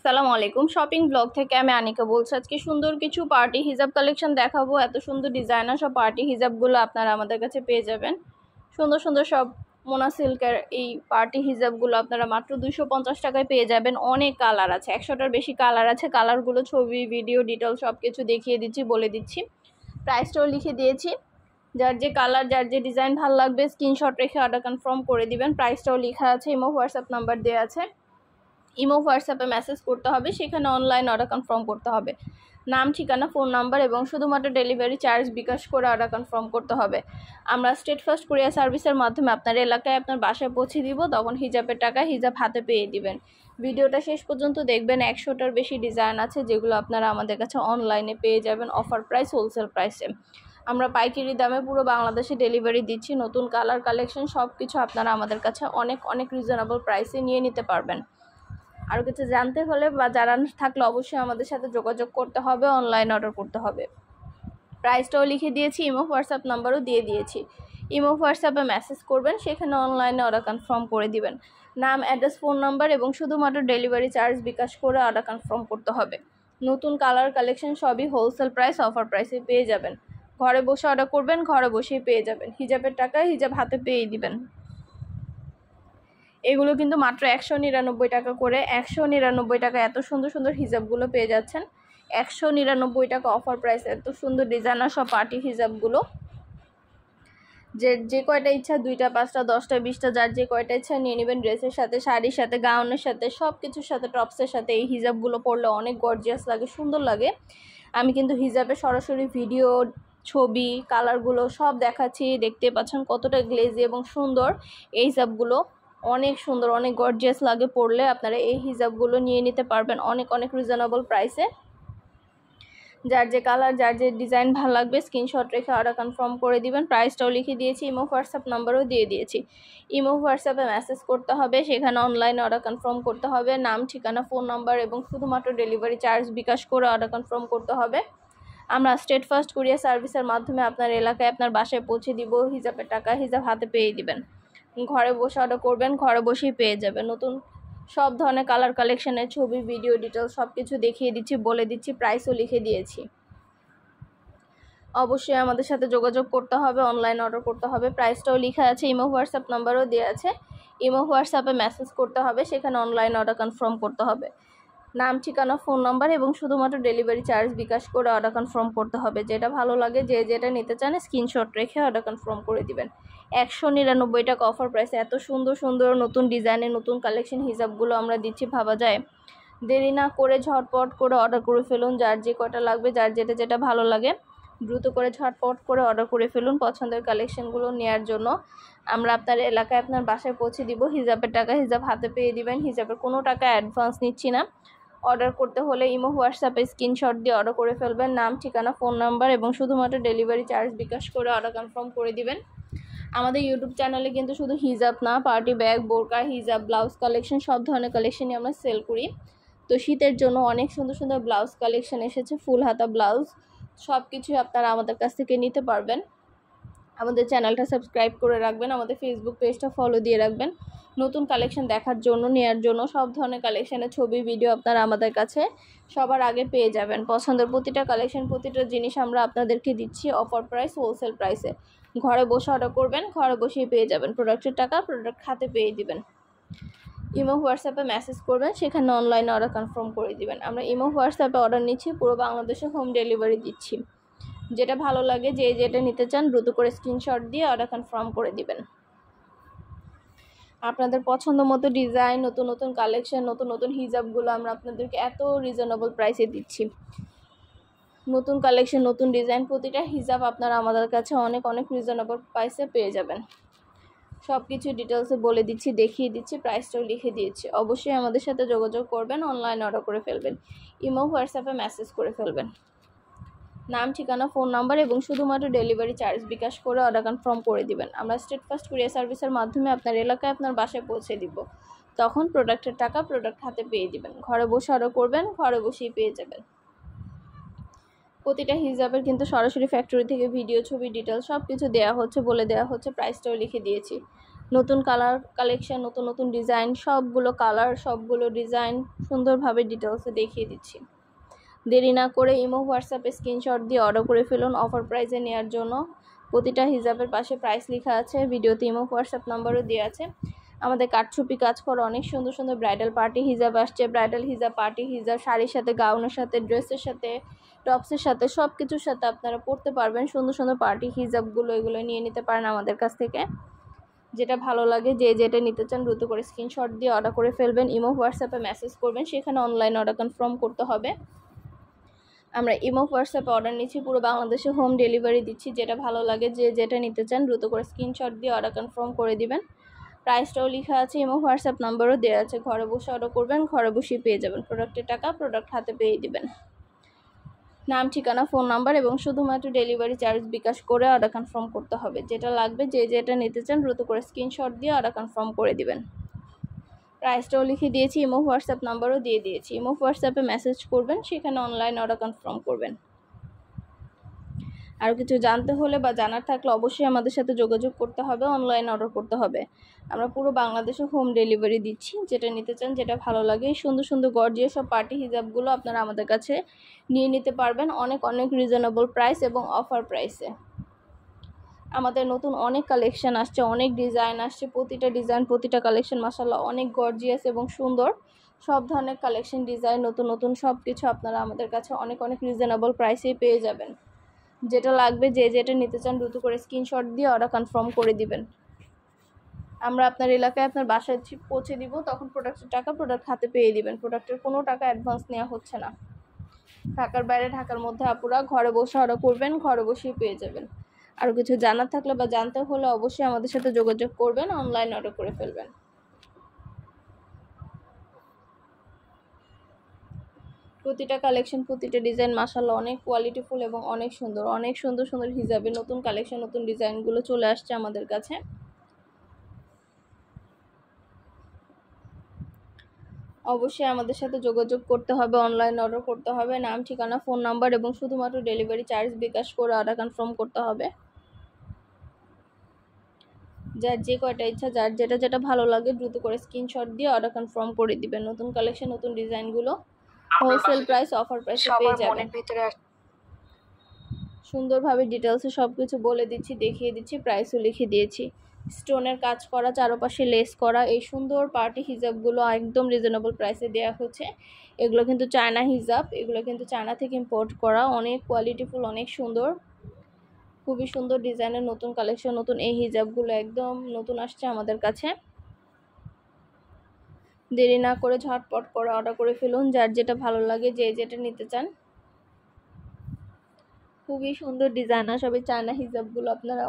আসসালামু আলাইকুম। Shopping blog থেকে আমি আনিকা বলছি। আজকে সুন্দর কিছু পার্টি হিজাব কালেকশন দেখাবো। এত সুন্দর ডিজাইনার সব পার্টি হিজাবগুলো আপনারা আমাদের কাছে পেয়ে যাবেন। সুন্দর সুন্দর সব মোনা সিল্কের এই পার্টি হিজাবগুলো আপনারা মাত্র 250 টাকায় পেয়ে যাবেন। অনেক কালার আছে, 100টার বেশি কালার আছে। কালারগুলো ছবি, ভিডিও, ডিটেল সব কিছু দেখিয়ে দিচ্ছি, বলে দিচ্ছি। প্রাইসটাও লিখে দিয়েছি। যার যে কালার, যার যে ডিজাইন ভালো লাগবে স্ক্রিনশট রেখে অর্ডার কনফার্ম করে দিবেন। প্রাইসটাও লেখা আছে, ইমো হোয়াটসঅ্যাপ নাম্বার দেওয়া আছে। ইমো হোয়াটসঅ্যাপে মেসেজ করতে হবে, সেখানে অনলাইন অর্ডার কনফার্ম করতে হবে। নাম, ঠিকানা, ফোন নাম্বার এবং শুধুমাত্র ডেলিভারি চার্জ বিকাশ করে অর্ডার কনফার্ম করতে হবে। আমরা স্টেট ফার্স্ট কুরিয়ার সার্ভিসের মাধ্যমে আপনার এলাকায় আপনার বাসায় পৌঁছে দিব। তখন হিজাবের টাকা হিজাব হাতে পেয়ে দিবেন। ভিডিওটা শেষ পর্যন্ত দেখবেন। 100টার বেশি ডিজাইন আছে, যেগুলো আপনারা আমাদের কাছে অনলাইনে পেয়ে যাবেন অফার প্রাইস, হোলসেল প্রাইসে। আমরা পাইকারি দামে পুরো বাংলাদেশে ডেলিভারি দিচ্ছি। নতুন কালার কালেকশন সব কিছু আপনারা আমাদের কাছে অনেক অনেক রিজনেবল প্রাইসে নিয়ে নিতে পারবেন। আর কিছু জানতে হলে বা জানার থাকলে অবশ্যই আমাদের সাথে যোগাযোগ করতে হবে, অনলাইন অর্ডার করতে হবে। প্রাইসটাও লিখে দিয়েছি, ইমো হোয়াটসঅ্যাপ নাম্বারও দিয়ে দিয়েছি। ইমো হোয়াটসঅ্যাপে মেসেজ করবেন, সেখানে অনলাইনে অর্ডার কনফার্ম করে দিবেন। নাম, অ্যাড্রেস, ফোন নাম্বার এবং শুধুমাত্র ডেলিভারি চার্জ বিকাশ করে অর্ডার কনফার্ম করতে হবে। নতুন কালার কালেকশন সবই হোলসেল প্রাইস, অফার প্রাইসে পেয়ে যাবেন। ঘরে বসে অর্ডার করবেন, ঘরে বসেই পেয়ে যাবেন। হিজাবের টাকায় হিজাব হাতে পেয়ে দিবেন। এগুলো কিন্তু মাত্র 199 টাকা করে। 199 টাকা এত সুন্দর সুন্দর হিজাবগুলো পেয়ে যাচ্ছেন। 199 টাকা অফার প্রাইস। এত সুন্দর ডিজাইনার সব পার্টি হিজাবগুলো। যে কয়টা ইচ্ছা, 2টা, 5টা, 10টা, 20টা, যার যে কয়টা ইচ্ছা নিয়ে নেবেন। ড্রেসের সাথে, শাড়ির সাথে, গাউনের সাথে, সব কিছুর সাথে, টপসের সাথে এই হিজাবগুলো পরলে অনেক গর্জিয়াস লাগে, সুন্দর লাগে। আমি কিন্তু হিজাবে সরাসরি ভিডিও, ছবি, কালারগুলো সব দেখাচ্ছি। দেখতে পাচ্ছেন কতটা গ্লেজি এবং সুন্দর এই হিজাবগুলো। অনেক সুন্দর, অনেক গর্জিয়াস লাগে পরলে। আপনারা এই হিজাবগুলো নিয়ে নিতে পারবেন অনেক অনেক রিজনেবল প্রাইসে। যার যে কালার, যার যে ডিজাইন ভালো লাগবে স্ক্রিনশট রেখে অর্ডার কনফার্ম করে দিবেন। প্রাইসটাও লিখে দিয়েছি, ইমো হোয়াটসঅ্যাপ নাম্বারও দিয়ে দিয়েছি। ইমো হোয়াটসঅ্যাপে মেসেজ করতে হবে, সেখানে অনলাইনে অর্ডার কনফার্ম করতে হবে। নাম, ঠিকানা, ফোন নাম্বার এবং শুধুমাত্র ডেলিভারি চার্জ বিকাশ করে অর্ডার কনফার্ম করতে হবে। আমরা স্টেট ফার্স্ট কুরিয়ার সার্ভিসের মাধ্যমে আপনার এলাকায় আপনার বাসায় পৌঁছে দিব। হিজাবের টাকা হিজাব হাতে পেয়ে দিবেন। ঘরে বসে অর্ডার করবেন, ঘরে বসেই পেয়ে যাবেন। নতুন সব ধরনের কালার কালেকশনের ছবি, ভিডিও, ডিটেলস সব কিছু দেখিয়ে দিচ্ছি, বলে দিচ্ছি। প্রাইসও লিখে দিয়েছি। অবশ্যই আমাদের সাথে যোগাযোগ করতে হবে, অনলাইন অর্ডার করতে হবে। প্রাইসটাও লেখা আছে, ইমো হোয়াটসঅ্যাপ নাম্বারও দেওয়া আছে। ইমো হোয়াটসঅ্যাপে মেসেজ করতে হবে, সেখানে অনলাইন অর্ডার কনফার্ম করতে হবে। নাম, ঠিকানা, ফোন নাম্বার এবং শুধুমাত্র ডেলিভারি চার্জ বিকাশ করে অর্ডার কনফার্ম করতে হবে। যেটা ভালো লাগে, যে যেটা নিতে চান স্ক্রিনশট রেখে অর্ডার কনফার্ম করে দিবেন। 199 টাকা অফার প্রাইসে এত সুন্দর সুন্দর নতুন ডিজাইনের নতুন কালেকশন হিজাবগুলো আমরা দিচ্ছি, ভাবা যায়। দেরি না করে ঝটপট করে অর্ডার করে ফেলুন। যার যে কটা লাগবে, যার যেটা ভালো লাগে দ্রুত করে ঝটপট করে অর্ডার করে ফেলুন পছন্দের কালেকশনগুলো নেওয়ার জন্য। আমরা আপনার এলাকায় আপনার বাসায় পৌঁছে দিব। হিজাবের টাকা হিজাব হাতে পেয়ে দিবেন। হিজাবের কোনো টাকা অ্যাডভান্স নিচ্ছি না। অর্ডার করতে হলে ইমো হোয়াটসঅ্যাপে স্ক্রিনশট দিয়ে অর্ডার করে ফেলবেন। নাম, ঠিকানা, ফোন নাম্বার এবং শুধুমাত্র ডেলিভারি চার্জ বিকাশ করে অর্ডার কনফার্ম করে দিবেন। আমাদের ইউটিউব চ্যানেলে কিন্তু শুধু হিজাব না, পার্টি ব্যাগ, বোরকা, হিজাব, ব্লাউজ কালেকশন সব ধরনের কালেকশনই আমরা সেল করি। তো শীতের জন্য অনেক সুন্দর সুন্দর ব্লাউজ কালেকশন এসেছে, ফুল হাতা ব্লাউজ। সব কিছুই আপনারা আমাদের কাছ থেকে নিতে পারবেন। আমাদের চ্যানেলটা সাবস্ক্রাইব করে রাখবেন, আমাদের ফেসবুক পেজটা ফলো দিয়ে রাখবেন। নতুন কালেকশন দেখার জন্য, নেওয়ার জন্য সব ধরনের কালেকশনের ছবি, ভিডিও আপনারা আমাদের কাছে সবার আগে পেয়ে যাবেন। পছন্দের প্রতিটা কালেকশন, প্রতিটা জিনিস আমরা আপনাদেরকে দিচ্ছি অফার প্রাইস, হোলসেল প্রাইসে। ঘরে বসে অর্ডার করবেন, ঘরে বসেই পেয়ে যাবেন। প্রোডাক্টের টাকা প্রোডাক্ট হাতে পেয়ে দিবেন। ইমো হোয়াটসঅ্যাপে মেসেজ করবেন, সেখানে অনলাইনে অর্ডার কনফার্ম করে দিবেন। আমরা ইমো হোয়াটসঅ্যাপে অর্ডার নিচ্ছি, পুরো বাংলাদেশে হোম ডেলিভারি দিচ্ছি। যেটা ভালো লাগে, যে যেটা নিতে চান দ্রুত করে স্ক্রিনশট দিয়ে অর্ডার কনফার্ম করে দিবেন। আপনাদের পছন্দ মতো ডিজাইন, নতুন নতুন কালেকশন, নতুন নতুন হিজাবগুলো আমরা আপনাদেরকে এত রিজনেবল প্রাইসে দিচ্ছি। নতুন কালেকশন, নতুন ডিজাইন, প্রতিটা হিজাব আপনারা আমাদের কাছে অনেক অনেক রিজনেবল প্রাইসে পেয়ে যাবেন। সব কিছু ডিটেলসে বলে দিচ্ছি, দেখিয়ে দিচ্ছি, প্রাইসটাও লিখে দিয়েছি। অবশ্যই আমাদের সাথে যোগাযোগ করবেন, অনলাইন অর্ডার করে ফেলবেন। ইমো হোয়াটসঅ্যাপে মেসেজ করে ফেলবেন। নাম, ঠিকানা, ফোন নাম্বার এবং শুধুমাত্র ডেলিভারি চার্জ বিকাশ করে অর্ডার কনফার্ম করে দিবেন। আমরা স্টেট ফার্স্ট কুরিয়ার সার্ভিসের মাধ্যমে আপনার এলাকায় আপনার বাসায় পৌঁছে দিব। তখন প্রোডাক্টের টাকা প্রোডাক্ট হাতে পেয়ে দিবেন। ঘরে বসে অর্ডার করবেন, ঘরে বসেই পেয়ে যাবেন। প্রতিটা হিজাবের কিন্তু সরাসরি ফ্যাক্টরি থেকে ভিডিও, ছবি, ডিটেলস সব কিছু দেওয়া হচ্ছে, বলে দেওয়া হচ্ছে। প্রাইসটাও লিখে দিয়েছি। নতুন কালার কালেকশন, নতুন নতুন ডিজাইন, সবগুলো কালার, সবগুলো ডিজাইন সুন্দরভাবে ডিটেলসে দেখিয়ে দিচ্ছি। দেরি না করে ইমো হোয়াটসঅ্যাপে স্ক্রিনশট দিয়ে অর্ডার করে ফেলুন অফার প্রাইসে নেওয়ার জন্য। প্রতিটা হিজাবের পাশে প্রাইস লেখা আছে, ভিডিওতে ইমো হোয়াটসঅ্যাপ নাম্বারও দেওয়া আছে। আমাদের কাঠছুপি কাজ করা অনেক সুন্দর সুন্দর ব্রাইডাল পার্টি হিজাব আসছে। ব্রাইডাল হিজাব, পার্টি হিজাব, শাড়ির সাথে, গাউনের সাথে, ড্রেসের সাথে, টপসের সাথে, সব কিছুর সাথে আপনারা পরতে পারবেন। সুন্দর সুন্দর পার্টি হিজাবগুলো এগুলো নিয়ে নিতে পারেন আমাদের কাছ থেকে। যেটা ভালো লাগে, যে যেটা নিতে চান দ্রুত করে স্ক্রিনশট দিয়ে অর্ডার করে ফেলবেন। ইমো হোয়াটসঅ্যাপে মেসেজ করবেন, সেখানে অনলাইন অর্ডার কনফার্ম করতে হবে। আমরা ইমো হোয়াটসঅ্যাপে অর্ডার নিচ্ছি, পুরো বাংলাদেশে হোম ডেলিভারি দিচ্ছি। যেটা ভালো লাগে, যে যেটা নিতে চান দ্রুত করে স্ক্রিনশট দিয়ে অর্ডার কনফার্ম করে দিবেন। প্রাইসটাও লেখা আছে, ইমো হোয়াটসঅ্যাপ নাম্বারও দেওয়া আছে। ঘরে বসে অর্ডার করবেন, ঘরে বসেই পেয়ে যাবেন। প্রোডাক্টের টাকা প্রোডাক্ট হাতে পেয়ে দিবেন। নাম, ঠিকানা, ফোন নাম্বার এবং শুধুমাত্র ডেলিভারি চার্জ বিকাশ করে অর্ডার কনফার্ম করতে হবে। যেটা লাগবে, যে যেটা নিতে চান দ্রুত করে স্ক্রিনশট দিয়ে অর্ডার কনফার্ম করে দিবেন। প্রাইসটাও লিখে দিয়েছি, ইমো হোয়াটসঅ্যাপ নাম্বারও দিয়ে দিয়েছি। ইমো হোয়াটসঅ্যাপে মেসেজ করবেন, সেখানে অনলাইন অর্ডার কনফার্ম করবেন। আর কিছু জানতে হলে বা জানার থাকলে অবশ্যই আমাদের সাথে যোগাযোগ করতে হবে, অনলাইন অর্ডার করতে হবে। আমরা পুরো বাংলাদেশে হোম ডেলিভারি দিচ্ছি। যেটা নিতে চান, যেটা ভালো লাগে, সুন্দর সুন্দর গর্জিয়াস সব পার্টি হিজাবগুলো আপনারা আমাদের কাছে নিয়ে নিতে পারবেন অনেক অনেক রিজনেবল প্রাইস এবং অফার প্রাইসে। আমাদের নতুন অনেক কালেকশন আসছে, অনেক ডিজাইন আসছে। প্রতিটা ডিজাইন, প্রতিটা কালেকশন মাশাআল্লাহ অনেক গর্জিয়াস এবং সুন্দর। সব ধরনের কালেকশন, ডিজাইন, নতুন নতুন সব কিছু আপনারা আমাদের কাছে অনেক অনেক রিজনেবল প্রাইসেই পেয়ে যাবেন। যেটা লাগবে, যে যেটা নিতে চান দ্রুত করে স্ক্রিনশট দিয়ে অর্ডার কনফার্ম করে দিবেন। আমরা আপনার এলাকায় আপনার বাসায় পৌঁছে দিব, তখন প্রোডাক্টের টাকা প্রোডাক্ট হাতে পেয়ে দিবেন। প্রোডাক্টের কোনো টাকা অ্যাডভান্স নেওয়া হচ্ছে না। ঢাকার বাইরে, ঢাকার মধ্যে আপুরা ঘরে বসে অর্ডার করবেন, ঘরে বসেই পেয়ে যাবেন। আরও কিছু জানার থাকলে বা জানতে হলে অবশ্যই আমাদের সাথে যোগাযোগ করবেন, অনলাইন অর্ডার করে ফেলবেন। প্রতিটা কালেকশন, প্রতিটা ডিজাইন মাশাআল্লাহ অনেক কোয়ালিটিফুল এবং অনেক সুন্দর। অনেক সুন্দর সুন্দর হিজাবে নতুন কালেকশন, নতুন ডিজাইনগুলো চলে আসছে আমাদের কাছে। অবশ্যই আমাদের সাথে যোগাযোগ করতে হবে, অনলাইন অর্ডার করতে হবে। নাম, ঠিকানা, ফোন নাম্বার এবং শুধুমাত্র ডেলিভারি চার্জ বিকাশ করে অর্ডার কনফার্ম করতে হবে। যার যে কয়টা ইচ্ছা, যার যেটা যেটা ভালো লাগে দ্রুত করে স্ক্রিনশট দিয়ে অর্ডার কনফার্ম করে দিবেন। নতুন কালেকশন, নতুন ডিজাইনগুলো হোলসেল প্রাইস, অফার প্রাইসে পেয়ে যাবেন। সুন্দরভাবে ডিটেলসে সব কিছু বলে দিচ্ছি, দেখিয়ে দিচ্ছি, প্রাইসও লিখে দিয়েছি। স্টোনের কাজ করা, চারপাশে লেস করা এই সুন্দর পার্টি হিজাবগুলো একদম রিজনেবল প্রাইসে দেওয়া হচ্ছে। এগুলো কিন্তু চায়না হিজাব, এগুলো কিন্তু চায়না থেকে ইম্পোর্ট করা। অনেক কোয়ালিটিফুল, অনেক সুন্দর, খুবই সুন্দর ডিজাইনের নতুন কালেকশন। নতুন এই হিজাবগুলো একদম নতুন আসছে আমাদের কাছে। দেরি না করে ঝটপট করে অর্ডার করে ফেলুন, যার যেটা ভালো লাগে, যে যেটা নিতে চান। খুবই সুন্দর ডিজাইন আর সবই চায়না হিজাবগুলো আপনারা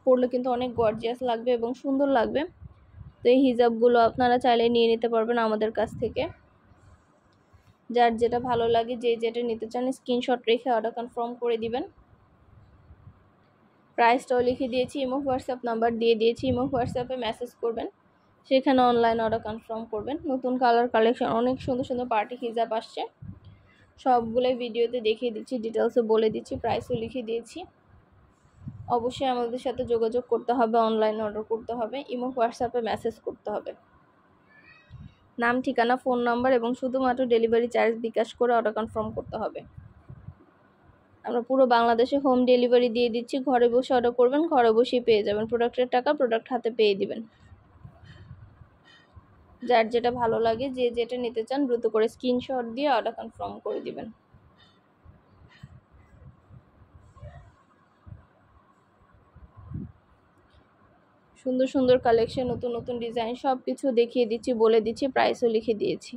পরলে কিন্তু অনেক গর্জিয়াস লাগবে এবং সুন্দর লাগবে। তো এই হিজাবগুলো আপনারা চাইলে নিয়ে নিতে পারবেন আমাদের কাছ থেকে। যার যেটা ভালো লাগে, যে যেটা নিতে চান স্ক্রিনশট রেখে অর্ডার কনফার্ম করে দিবেন। প্রাইসটাও লিখে দিয়েছি, ইমো হোয়াটসঅ্যাপ নাম্বার দিয়ে দিয়েছি। ইমো হোয়াটসঅ্যাপে মেসেজ করবেন, সেখানে অনলাইন অর্ডার কনফার্ম করবেন। নতুন কালার কালেকশন, অনেক সুন্দর সুন্দর পার্টি হিজাব আসছে। সবগুলোই ভিডিওতে দেখিয়ে দিচ্ছি, ডিটেলসে বলে দিচ্ছি, প্রাইসও লিখে দিয়েছি। অবশ্যই আমাদের সাথে যোগাযোগ করতে হবে, অনলাইন অর্ডার করতে হবে, ইমো হোয়াটসঅ্যাপে মেসেজ করতে হবে। নাম, ঠিকানা, ফোন নাম্বার এবং শুধুমাত্র ডেলিভারি চার্জ বিকাশ করে অর্ডার কনফার্ম করতে হবে। আমরা পুরো বাংলাদেশে হোম ডেলিভারি দিয়ে দিচ্ছি। ঘরে বসে অর্ডার করবেন, ঘরে বসেই পেয়ে যাবেন। প্রোডাক্টের টাকা প্রোডাক্ট হাতে পেয়ে দিবেন। যার যেটা ভালো লাগে, যে যেটা নিতে চান দ্রুত করে স্ক্রিনশট দিয়ে অর্ডার কনফার্ম করে দিবেন। সুন্দর সুন্দর কালেকশন, নতুন নতুন ডিজাইন সব কিছু দেখিয়ে দিচ্ছি, বলে দিচ্ছি, প্রাইসও লিখে দিয়েছি।